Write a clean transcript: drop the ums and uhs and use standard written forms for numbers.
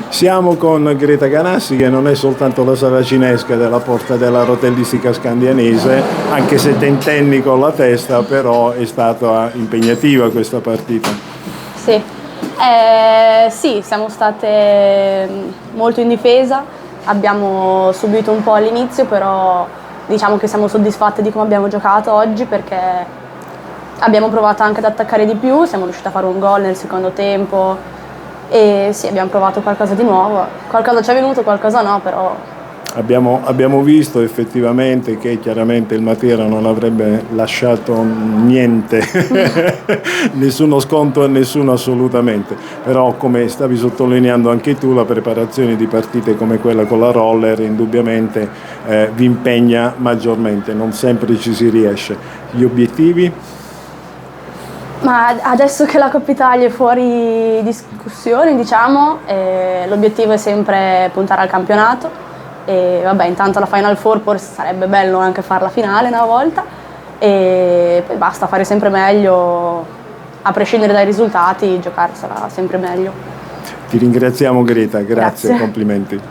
Siamo con Greta Ganassi, che non è soltanto la saracinesca della porta della rotellistica scandianese, anche se tentenni con la testa, però è stata impegnativa questa partita. Sì. Sì, siamo state molto in difesa, abbiamo subito un po' all'inizio, però diciamo che siamo soddisfatte di come abbiamo giocato oggi, perché abbiamo provato anche ad attaccare di più, siamo riusciti a fare un gol nel secondo tempo e sì, abbiamo provato qualcosa di nuovo, qualcosa ci è venuto, qualcosa no, però Abbiamo visto effettivamente che chiaramente il Matera non avrebbe lasciato niente, nessuno sconto a nessuno assolutamente, però come stavi sottolineando anche tu, la preparazione di partite come quella con la Roller indubbiamente vi impegna maggiormente, non sempre ci si riesce. Gli obiettivi? ma adesso che la Coppa Italia è fuori discussione, diciamo, l'obiettivo è sempre puntare al campionato. E vabbè, intanto la Final Four forse sarebbe bello anche fare la finale una volta e poi basta, fare sempre meglio, a prescindere dai risultati, giocare sarà sempre meglio. Ti ringraziamo Greta, grazie. Grazie. Complimenti.